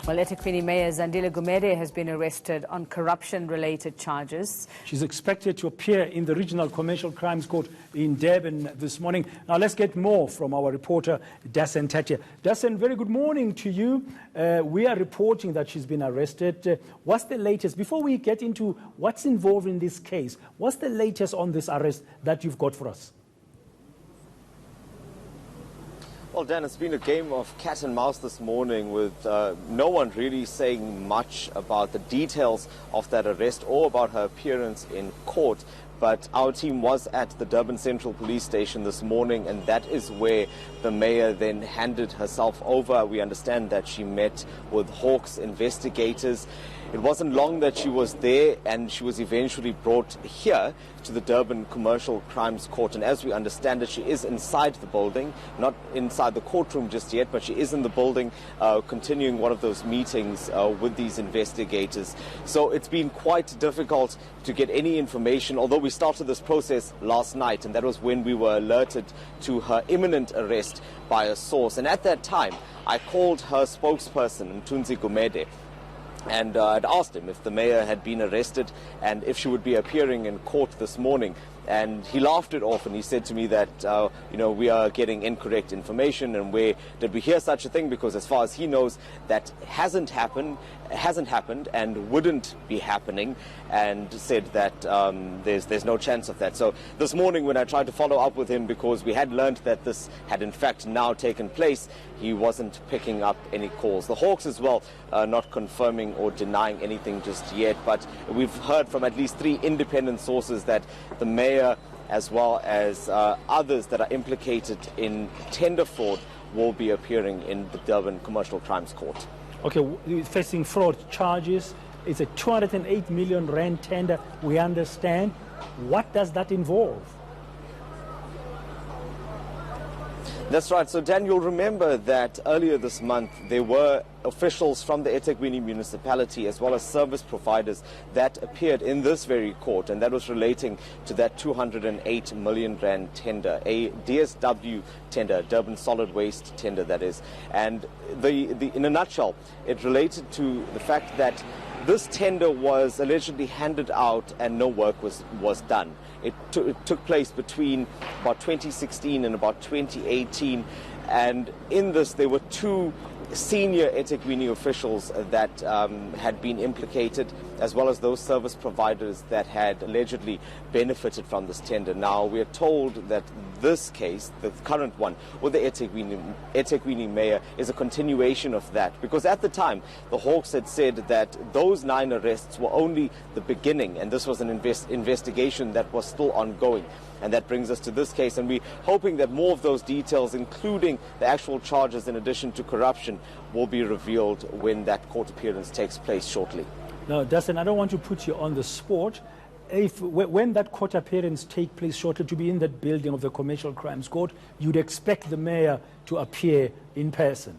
Well, eThekwini Mayor Zandile Gumede has been arrested on corruption-related charges. She's expected to appear in the Regional Commercial Crimes Court in Durban this morning. Now, let's get more from our reporter, Dasen Thathiah. Dasen, very good morning to you. We are reporting that she's been arrested. What's the latest? Before we get into what's involved in this case, what's the latest on this arrest that you've got for us? Well, Dan, it's been a game of cat and mouse this morning with no one really saying much about the details of that arrest or about her appearance in court. But our team was at the Durban Central Police Station this morning, and that is where the mayor then handed herself over. We understand that she met with Hawks investigators. It wasn't long that she was there, and she was eventually brought here to the Durban Commercial Crimes Court. And as we understand it, she is inside the building, not inside the courtroom just yet, but she is in the building continuing one of those meetings with these investigators. So it's been quite difficult to get any information, although we started this process last night, and that was when we were alerted to her imminent arrest by a source. And at that time, I called her spokesperson, Zandile Gumede, and I'd asked him if the mayor had been arrested and if she would be appearing in court this morning. And he laughed it off, and he said to me that, we are getting incorrect information, and where did we hear such a thing? Because as far as he knows, that hasn't happened and wouldn't be happening, and said that there's no chance of that. So this morning when I tried to follow up with him, because we had learned that this had in fact now taken place, he wasn't picking up any calls. The Hawks as well not confirming or denying anything just yet, but we've heard from at least 3 independent sources that the mayor as well as others that are implicated in tender fraud will be appearing in the Durban Commercial Crimes Court. Okay, facing fraud charges. It's a 208 million rand tender, we understand. What does that involve? That's right. So, Dan, you'll remember that earlier this month there were officials from the eThekwini municipality as well as service providers that appeared in this very court, and that was relating to that 208 million rand tender, a DSW tender, Durban Solid Waste tender, that is. And in a nutshell, it related to the fact that this tender was allegedly handed out and no work was done. It took place between about 2016 and about 2018, and in this there were 2 senior eThekwini officials that had been implicated, as well as those service providers that had allegedly benefited from this tender. Now, we are told that this case, the current one with the eThekwini mayor, is a continuation of that, because at the time the Hawks had said that those 9 arrests were only the beginning, and this was an investigation that was still ongoing. And that brings us to this case, and we're hoping that more of those details, including the actual charges in addition to corruption, will be revealed when that court appearance takes place shortly. Now, Dasen, I don't want to put you on the spot. When that court appearance takes place shortly, to be in that building of the Commercial Crimes Court, you'd expect the mayor to appear in person.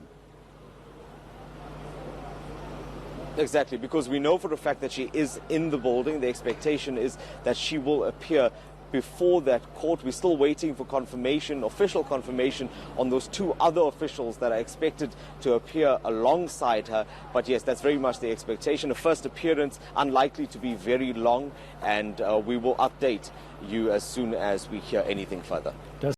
Exactly, because we know for a fact that she is in the building. The expectation is that she will appear before that court. We're still waiting for confirmation, official confirmation, on those 2 other officials that are expected to appear alongside her. But yes, that's very much the expectation. A first appearance, unlikely to be very long, and we will update you as soon as we hear anything further.